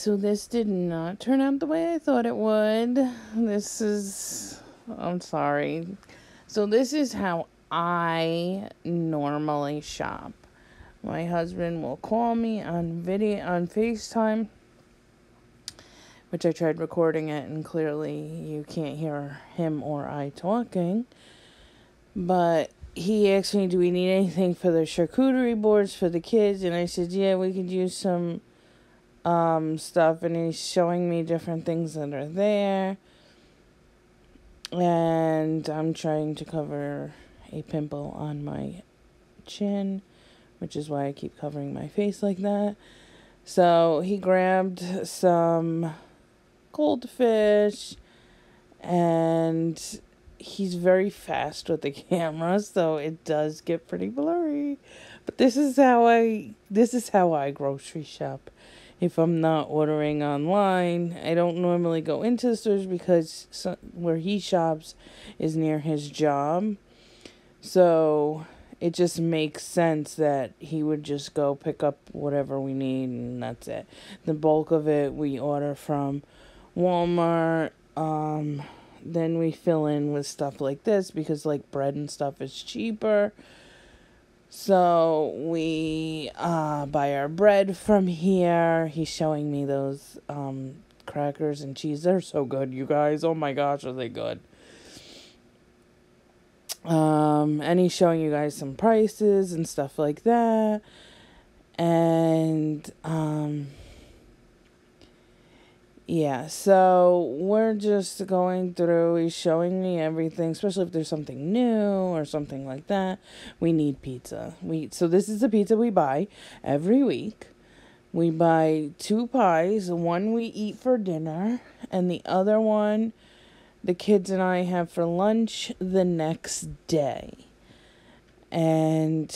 So this did not turn out the way I thought it would. I'm sorry. So this is how I normally shop. My husband will call me on FaceTime, which I tried recording it, and clearly you can't hear him or I talking. But he asked me, do we need anything for the charcuterie boards for the kids? And I said, yeah, we could use some stuff. And he's showing me different things that are there. And I'm trying to cover a pimple on my chin, which is why I keep covering my face like that. So he grabbed some goldfish, and he's very fast with the camera, so it does get pretty blurry. But this is how I grocery shop. If I'm not ordering online, I don't normally go into the stores because where he shops is near his job. So it just makes sense that he would just go pick up whatever we need, and that's it. The bulk of it we order from Walmart. Then we fill in with stuff like this because like bread and stuff is cheaper. So we buy our bread from here. He's showing me those crackers and cheese. They're so good, you guys. Oh my gosh, are they good. And he's showing you guys some prices and stuff like that. And yeah, so we're just going through. He's showing me everything, especially if there's something new or something like that. We need pizza. So this is the pizza we buy every week. We buy 2 pies. One we eat for dinner, and the other one the kids and I have for lunch the next day. And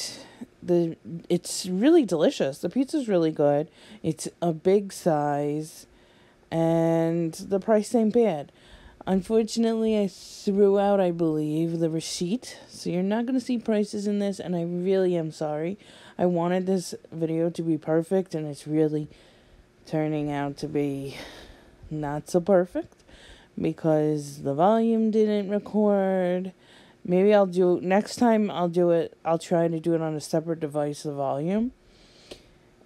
it's really delicious. The pizza's really good. It's a big size. And the price ain't bad. Unfortunately, I threw out, I believe, the receipt. So you're not going to see prices in this, and I really am sorry. I wanted this video to be perfect, and it's really turning out to be not so perfect because the volume didn't record. Maybe next time I'll try to do it on a separate device, the volume.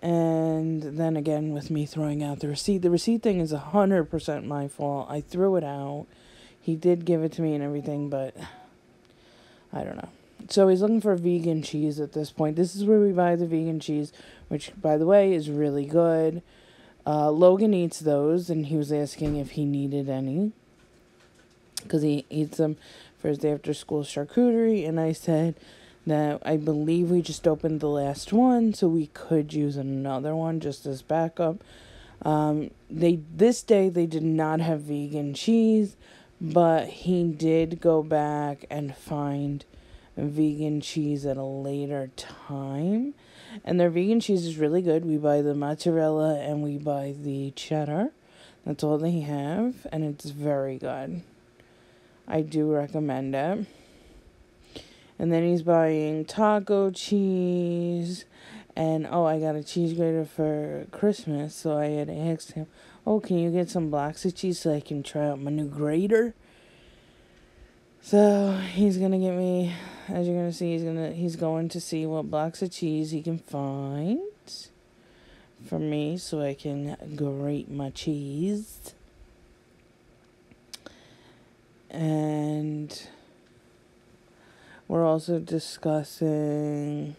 And then again, with me throwing out the receipt thing is 100% my fault. I threw it out. He did give it to me and everything, but I don't know. So he's looking for vegan cheese at this point. This is where we buy the vegan cheese, which, by the way, is really good. Logan eats those, and he was asking if he needed any, because he eats them for his day after school charcuterie, and I said that I believe we just opened the last one, so we could use another one just as backup. This day they did not have vegan cheese, but he did go back and find vegan cheese at a later time, and their vegan cheese is really good. We buy the mozzarella and we buy the cheddar. That's all they have, and it's very good. I do recommend it. And then he's buying taco cheese. And, I got a cheese grater for Christmas. So I had asked him, can you get some blocks of cheese so I can try out my new grater? So he's going to get me, as you're going to see, he's going to see what blocks of cheese he can find for me so I can grate my cheese. And we're also discussing,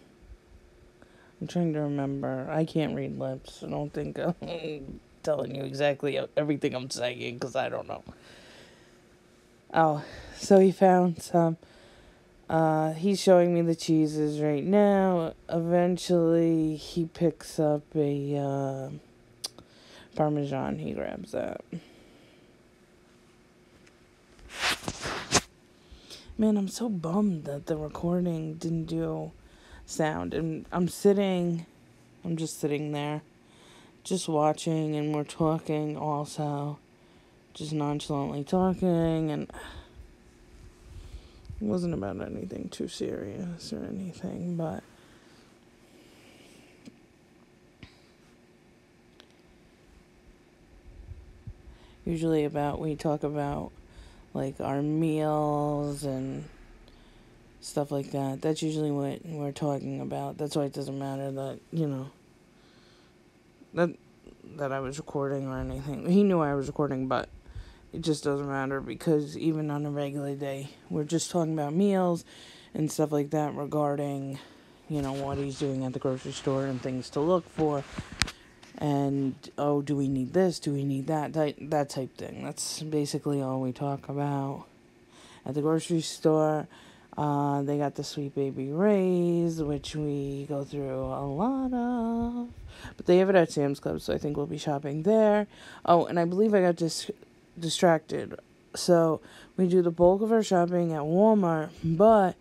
I'm trying to remember. I can't read lips. I don't think I'm telling you exactly everything I'm saying because I don't know. So he found some. He's showing me the cheeses right now. Eventually, he picks up a Parmesan. He grabs that. Man, I'm so bummed that the recording didn't do sound. And I'm just sitting there, just watching, and we're talking also. Just nonchalantly talking, and it wasn't about anything too serious or anything, but Usually we talk about, like, our meals and stuff like that. That's usually what we're talking about. That's why it doesn't matter that, that I was recording or anything. He knew I was recording, but it just doesn't matter because even on a regular day, we're just talking about meals and stuff like that regarding, what he's doing at the grocery store and things to look for. And, oh, do we need this? Do we need that? That type thing. That's basically all we talk about at the grocery store. They got the Sweet Baby Rays, which we go through a lot of. But they have it at Sam's Club, so I think we'll be shopping there. Oh, and I believe I got distracted. So we do the bulk of our shopping at Walmart, but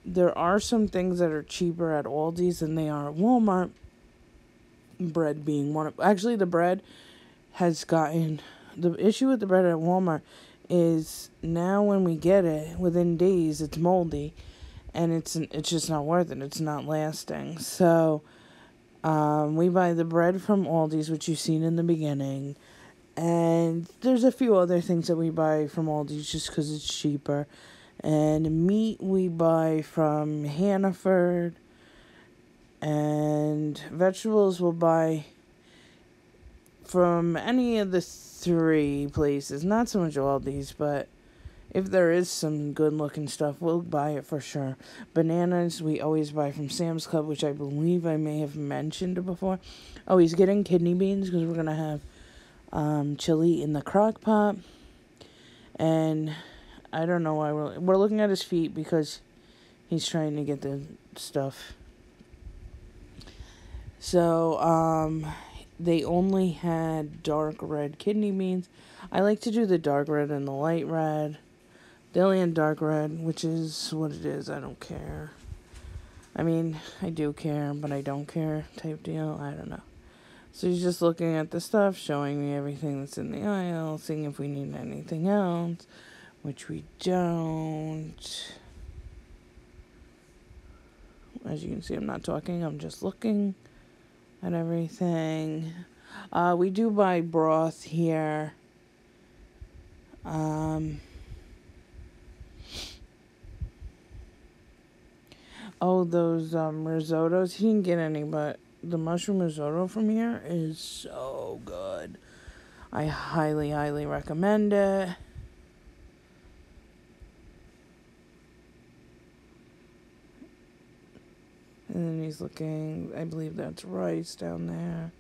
there are some things that are cheaper at Aldi's than they are at Walmart. Bread being one of... Actually, the bread has gotten... The issue with the bread at Walmart is now when we get it, within days, it's moldy. And it's just not worth it. It's not lasting. So, we buy the bread from Aldi's, which you've seen in the beginning. And there's a few other things that we buy from Aldi's just because it's cheaper. And meat we buy from Hannaford. And vegetables we'll buy from any of the 3 places. Not so much Aldi's, but if there is some good looking stuff, we'll buy it for sure. Bananas we always buy from Sam's Club, which I believe I may have mentioned before. Oh, he's getting kidney beans because we're going to have chili in the crock pot. And I don't know why we're looking at his feet because he's trying to get the stuff. So, they only had dark red kidney beans. I like to do the dark red and the light red. They only had dark red, which is what it is. I don't care. I mean, I do care, but I don't care type deal. I don't know. So he's just looking at the stuff, showing me everything that's in the aisle, seeing if we need anything else, which we don't. As you can see, I'm not talking. I'm just looking at everything. We do buy broth here. Oh, those risottos. He didn't get any, but the mushroom risotto from here is so good. I highly, highly recommend it. And then he's looking, I believe that's rice down there.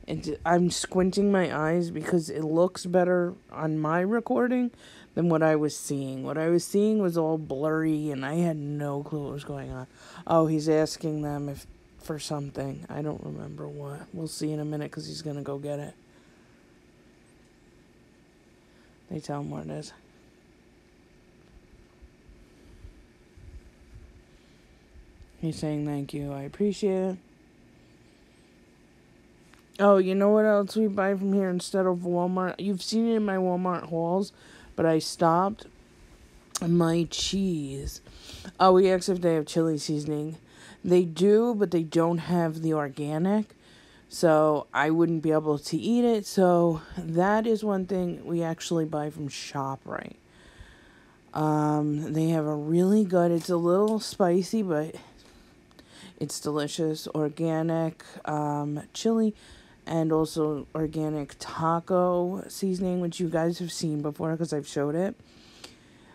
And I'm squinting my eyes because it looks better on my recording than what I was seeing. What I was seeing was all blurry and I had no clue what was going on. Oh, he's asking them for something. I don't remember what. We'll see in a minute because he's going to go get it. They tell him what it is. He's saying thank you. I appreciate it. Oh, you know what else we buy from here instead of Walmart? You've seen it in my Walmart hauls, but I stopped. My cheese. Oh, we asked if they have chili seasoning. They do, but they don't have the organic. So I wouldn't be able to eat it. So that is one thing we actually buy from ShopRite. They have a really good, it's a little spicy, but it's delicious, organic chili, and also organic taco seasoning, which you guys have seen before because I've showed it.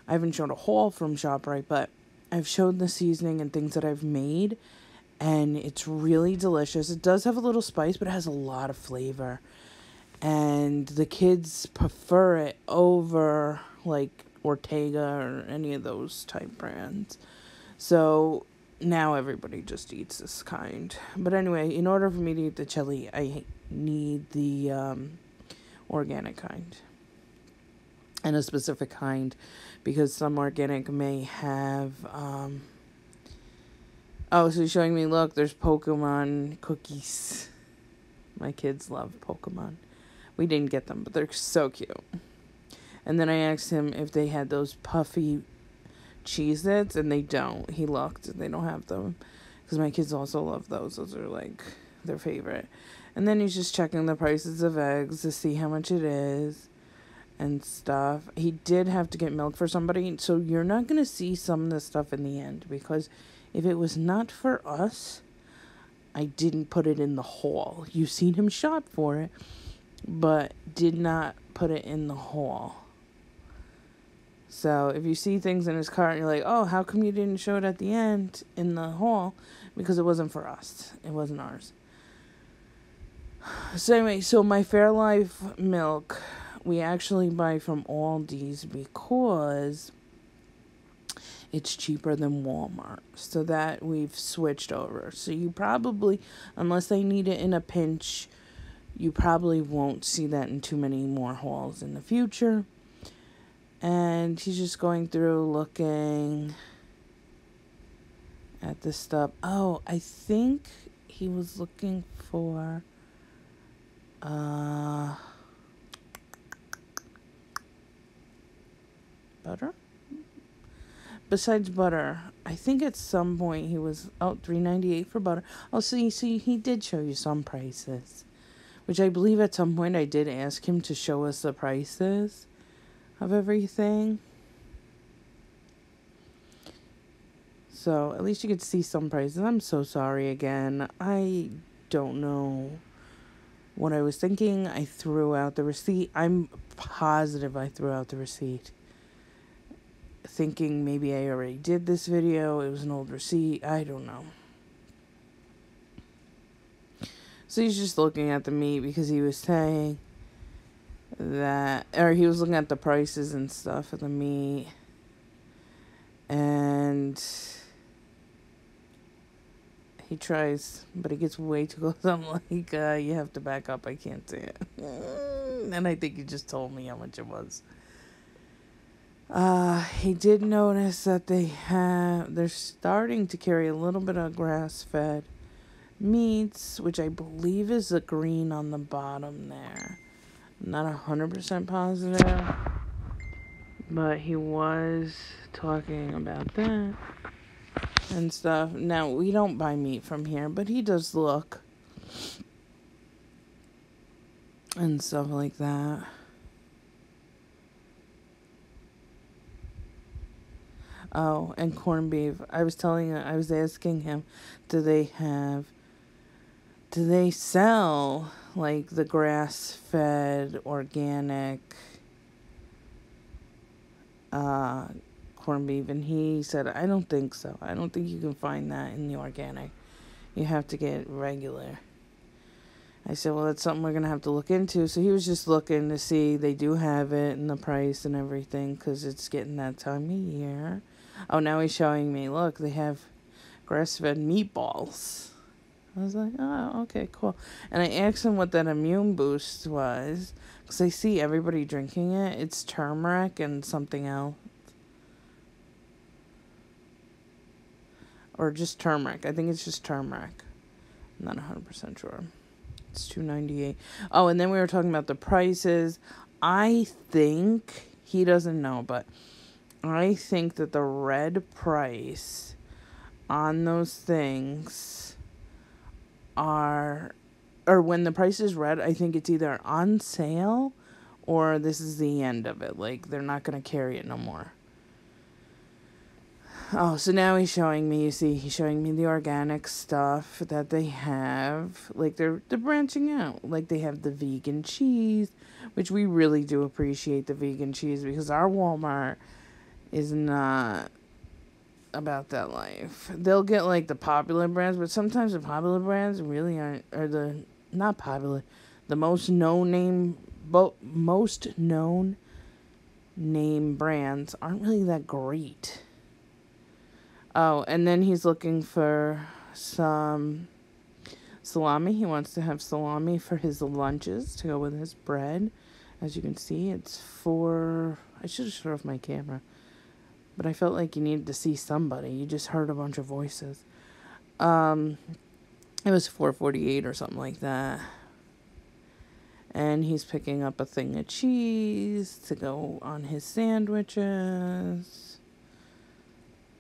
I haven't shown a haul from ShopRite, but I've showed the seasoning and things that I've made, and it's really delicious. It does have a little spice, but it has a lot of flavor. And the kids prefer it over, like, Ortega or any of those type brands. So now everybody just eats this kind. But anyway, in order for me to eat the chili, I need the organic kind. And a specific kind, because some organic may have... Oh, so he's showing me, look, there's Pokemon cookies. My kids love Pokemon. We didn't get them, but they're so cute. And then I asked him if they had those puffy Cheez-Its, and they don't. He looked, they don't have them. Because my kids also love those. Those are, like, their favorite. And then he's just checking the prices of eggs to see how much it is and stuff. He did have to get milk for somebody, so you're not going to see some of the stuff in the end, because if it was not for us, I didn't put it in the haul. You've seen him shop for it, but did not put it in the haul. So if you see things in his cart and you're like, oh, how come you didn't show it at the end in the haul? Because it wasn't for us. It wasn't ours. So anyway, so my Fairlife milk, we actually buy from ALDI's because it's cheaper than Walmart. So that we've switched over. So you probably, unless they need it in a pinch, you probably won't see that in too many more hauls in the future. And he's just going through looking at this stuff. Oh, I think he was looking for butter? Besides butter, I think at some point he was $3.98 for butter. Oh, see, he did show you some prices, which I believe at some point I did ask him to show us the prices of everything. So at least you could see some prices. I'm so sorry again. I don't know what I was thinking. I threw out the receipt. I'm positive I threw out the receipt, thinking maybe I already did this video. It was an old receipt. I don't know. So he's just looking at the meat because he was saying that, or he was looking at the prices and stuff of the meat. And he tries, but it gets way too close. I'm like, you have to back up. I can't see it. And I think he just told me how much it was. He did notice that they're starting to carry a little bit of grass-fed meats, which I believe is the green on the bottom there. I'm not 100% positive, but he was talking about that and stuff. Now, we don't buy meat from here, but he does look and stuff like that. Oh, and corned beef. I was asking him, do they sell like the grass-fed organic corned beef? And he said, I don't think so. I don't think you can find that in the organic. You have to get regular. I said, well, that's something we're going to have to look into. So he was just looking to see they do have it and the price and everything, because it's getting that time of year. Oh, now he's showing me, look, they have grass-fed meatballs. I was like, oh, okay, cool. And I asked him what that immune boost was, because I see everybody drinking it. It's turmeric and something else. Or just turmeric. I think it's just turmeric. I'm not 100% sure. It's $2.98. Oh, and then we were talking about the prices. I think, he doesn't know, but I think that the red price on those things are, or when the price is red, I think it's either on sale or this is the end of it. Like, they're not going to carry it no more. Oh, so now he's showing me, you see, he's showing me the organic stuff that they have. Like, they're branching out. Like, they have the vegan cheese, which we really do appreciate the vegan cheese, because our Walmart is not about that life. They'll get, like, the popular brands, but sometimes the popular brands really aren't, or the, not popular, the most known name brands aren't really that great. Oh, and then he's looking for some salami. He wants to have salami for his lunches to go with his bread. As you can see, it's I should have shut off my camera, but I felt like you needed to see somebody. You just heard a bunch of voices. It was $4.48 or something like that. And he's picking up a thing of cheese to go on his sandwiches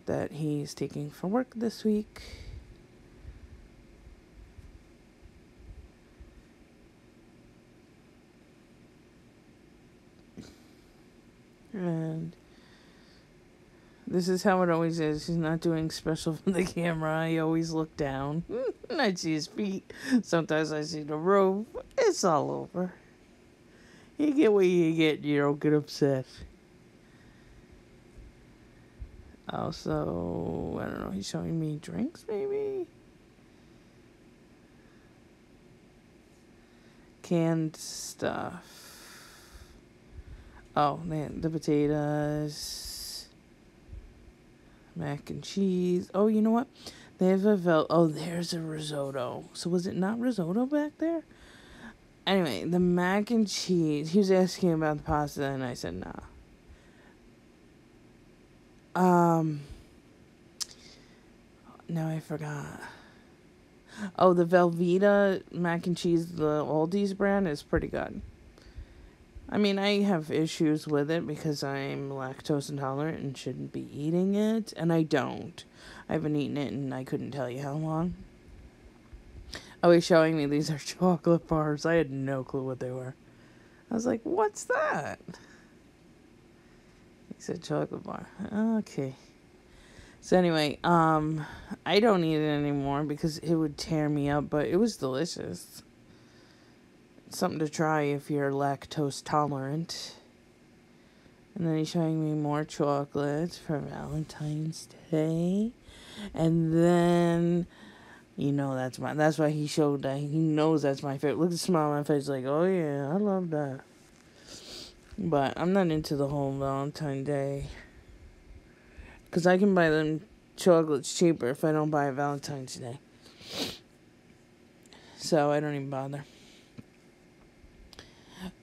that he's taking for work this week. And this is how it always is. He's not doing special for the camera. I always look down. And I see his feet. Sometimes I see the roof. It's all over. You get what you get. You don't get upset. Also, I don't know. He's showing me drinks, maybe? Canned stuff. Oh, man. The potatoes. Mac and cheese. Oh, you know what? They have a oh, there's a risotto. So was it not risotto back there? Anyway, the mac and cheese. He was asking about the pasta, and I said nah. Now I forgot. Oh, the Velveeta mac and cheese, the Aldi's brand, is pretty good. I mean, I have issues with it because I'm lactose intolerant and shouldn't be eating it, and I don't. I haven't eaten it, and I couldn't tell you how long. Oh, he's showing me these are chocolate bars. I had no clue what they were. I was like, what's that? He said chocolate bar. Okay. So anyway, I don't eat it anymore because it would tear me up, but it was delicious. Something to try if you're lactose tolerant. And then he's showing me more chocolates for Valentine's Day. And then, you know, that's why he showed that. He knows that's my favorite. Look at the smile on my face, like, oh yeah, I love that. But I'm not into the whole Valentine's Day. Because I can buy them chocolates cheaper if I don't buy a Valentine's Day. So I don't even bother.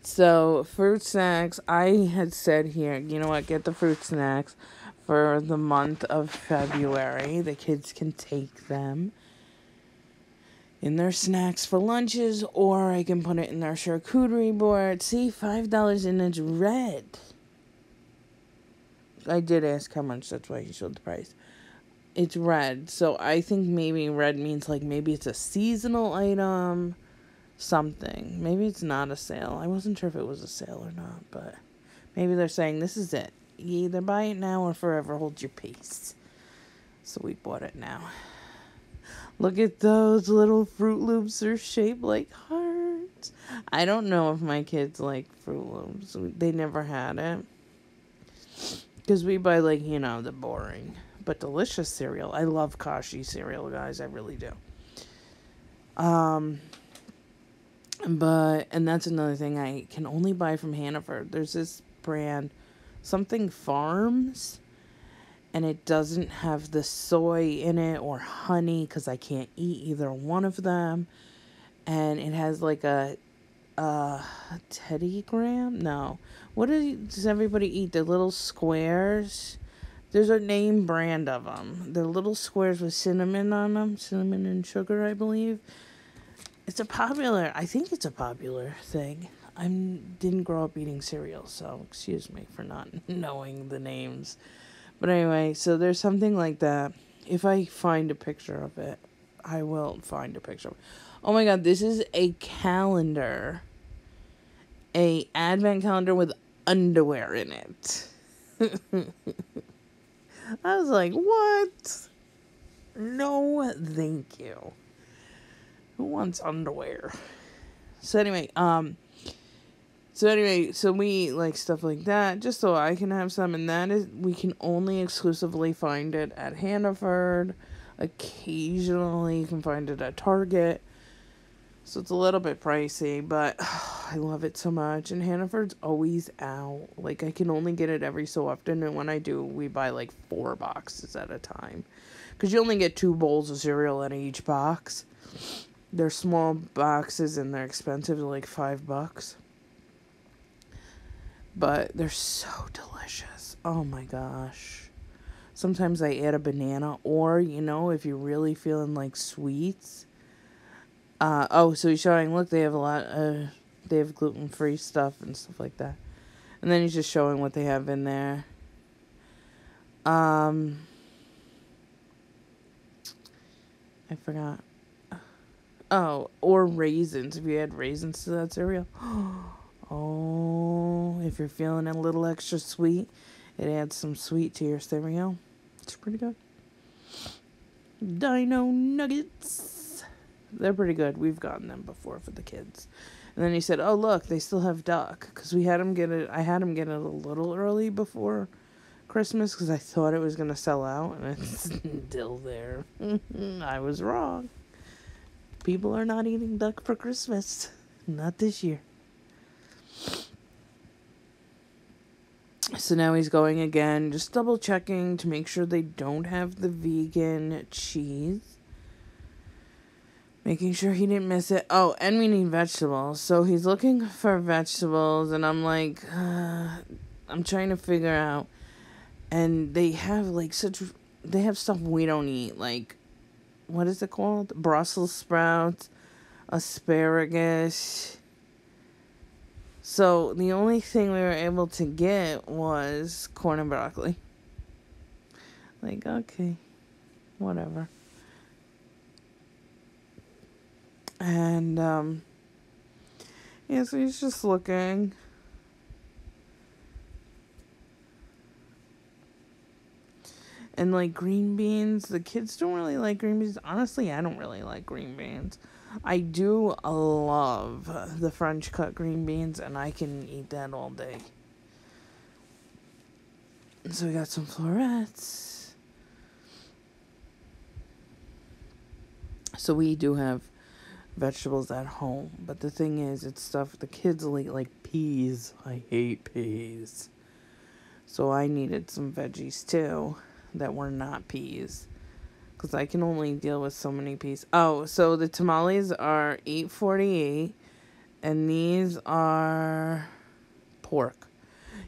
So, fruit snacks, I had said here, you know what, get the fruit snacks for the month of February. The kids can take them in their snacks for lunches, or I can put it in their charcuterie board. See, $5 and it's red. I did ask how much, that's why he showed the price. It's red, so I think maybe red means like maybe it's a seasonal item. Something. Maybe it's not a sale. I wasn't sure if it was a sale or not, but maybe they're saying this is it. You either buy it now or forever hold your peace. So we bought it now. Look at those little Fruit Loops. They're shaped like hearts. I don't know if my kids like Fruit Loops. They never had it. Because we buy like, you know, the boring but delicious cereal. I love Kashi cereal, guys. I really do. But, and that's another thing I can only buy from Hannaford. There's this brand, something Farms, and it doesn't have the soy in it or honey because I can't eat either one of them. And it has like a Teddy Graham? No. What does everybody eat? The little squares? There's a name brand of them. They're little squares with cinnamon on them. Cinnamon and sugar, I believe. I think it's a popular thing. I didn't grow up eating cereal, so excuse me for not knowing the names. But anyway, so there's something like that. If I find a picture of it, I will find a picture. Oh my god, this is a calendar. A advent calendar with underwear in it. I was like, what? No, thank you. Who wants underwear? So anyway, so we like stuff like that, just so I can have some, and that is, we can only exclusively find it at Hannaford. Occasionally you can find it at Target. So it's a little bit pricey, but I love it so much. And Hannaford's always out. Like, I can only get it every so often, and when I do, we buy like 4 boxes at a time. Because you only get 2 bowls of cereal in each box. They're small boxes and they're expensive, like $5. But they're so delicious. Oh my gosh. Sometimes I add a banana, or, you know, if you're really feeling like sweets. So he's showing, look, they have they have gluten-free stuff and stuff like that. And then he's just showing what they have in there. I forgot. Oh, or raisins. If you add raisins to that cereal. Oh, if you're feeling a little extra sweet, it adds some sweet to your cereal. It's pretty good. Dino Nuggets. They're pretty good. We've gotten them before for the kids. And then he said, "Oh, look, they still have duck." Because we had him get it. I had him get it a little early before Christmas because I thought it was going to sell out. And it's still there. I was wrong. People are not eating duck for Christmas. Not this year. So now he's going again, just double checking to make sure they don't have the vegan cheese. Making sure he didn't miss it. Oh, and we need vegetables. So he's looking for vegetables, and I'm like, I'm trying to figure out. And they have they have stuff we don't eat. Like, what is it called? Brussels sprouts, asparagus. So the only thing we were able to get was corn and broccoli. Like, okay, whatever. And, yeah, so he's just looking. And, like, green beans, the kids don't really like green beans. Honestly, I don't really like green beans. I do love the French cut green beans, and I can eat that all day. And so we got some florets. So we do have vegetables at home, but the thing is, it's stuff the kids like peas. I hate peas. So I needed some veggies too that were not peas, because I can only deal with so many peas. Oh, so the tamales are $8.48, and these are pork.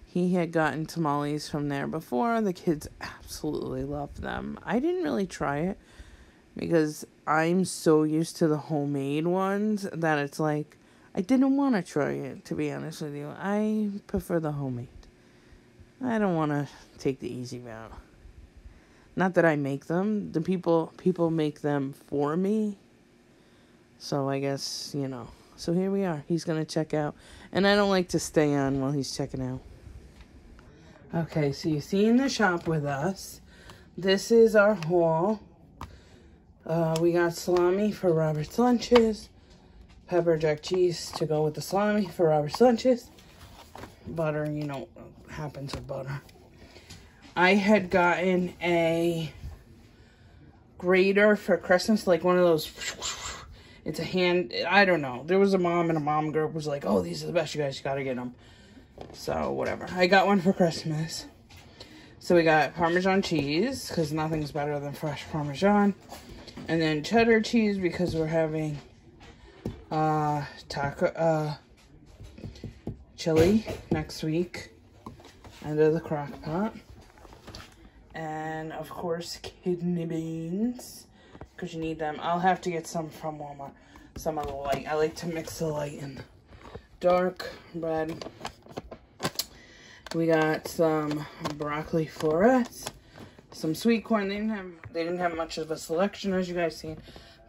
He had gotten tamales from there before. The kids absolutely loved them. I didn't really try it because I'm so used to the homemade ones that it's like, I didn't want to try it, to be honest with you. I prefer the homemade. I don't want to take the easy route. Not that I make them. The people make them for me. So I guess, you know. So here we are. He's going to check out. And I don't like to stay on while he's checking out. Okay, so you've seen the shop with us. This is our haul. We got salami for Robert's lunches. Pepper jack cheese to go with the salami for Robert's lunches. Butter, you know, happens with butter. I had gotten a grater for Christmas, like one of those. It's a hand, I don't know. There was a mom and a mom group was like, "Oh, these are the best, you guys gotta get them." So, whatever. I got one for Christmas. So we got Parmesan cheese, because nothing's better than fresh Parmesan. And then cheddar cheese, because we're having chili next week under the crock pot. And, of course, kidney beans, because you need them. I'll have to get some from Walmart. Some of the light. I like to mix the light and dark bread. We got some broccoli florets, some sweet corn. They didn't have much of a selection, as you guys seen.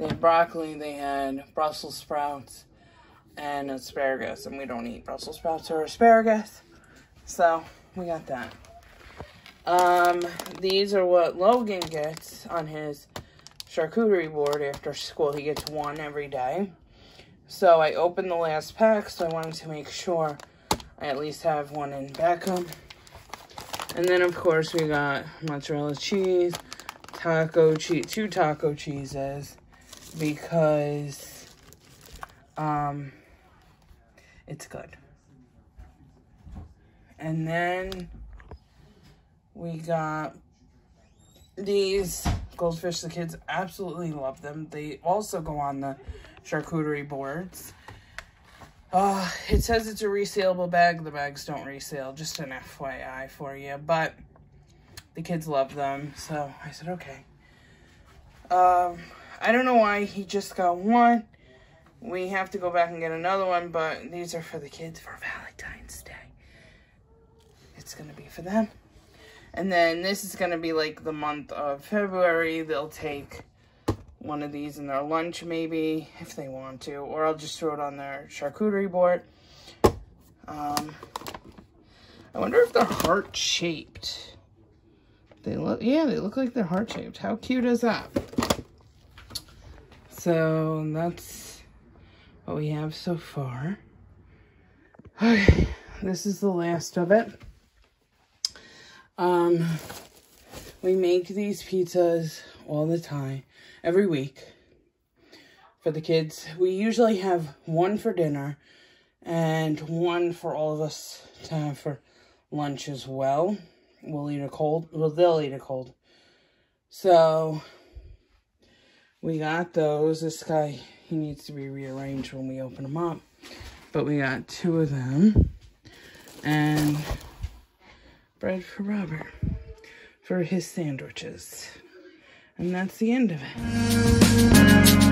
They had broccoli, they had Brussels sprouts, and asparagus. And we don't eat Brussels sprouts or asparagus, so we got that. These are what Logan gets on his charcuterie board after school. He gets one every day. So I opened the last pack, so I wanted to make sure I at least have one in Beckham. And then, of course, we got mozzarella cheese, taco cheese, 2 taco cheeses, because, it's good. And then we got these goldfish. The kids absolutely love them. They also go on the charcuterie boards. It says it's a resealable bag. The bags don't resale. Just an FYI for you. But the kids love them. So I said, okay. I don't know why he just got one. We have to go back and get another one. But these are for the kids for Valentine's Day. It's going to be for them. And then this is going to be like the month of February. They'll take one of these in their lunch maybe, if they want to. Or I'll just throw it on their charcuterie board. I wonder if they're heart-shaped. They look, yeah, they look like they're heart-shaped. How cute is that? So that's what we have so far. Okay, this is the last of it. We make these pizzas all the time, every week for the kids. We usually have one for dinner and one for all of us to have for lunch as well. We'll eat it cold. Well, they'll eat it cold. So we got those. This guy, he needs to be rearranged when we open them up. But we got 2 of them. And bread for Robert for his sandwiches. And that's the end of it.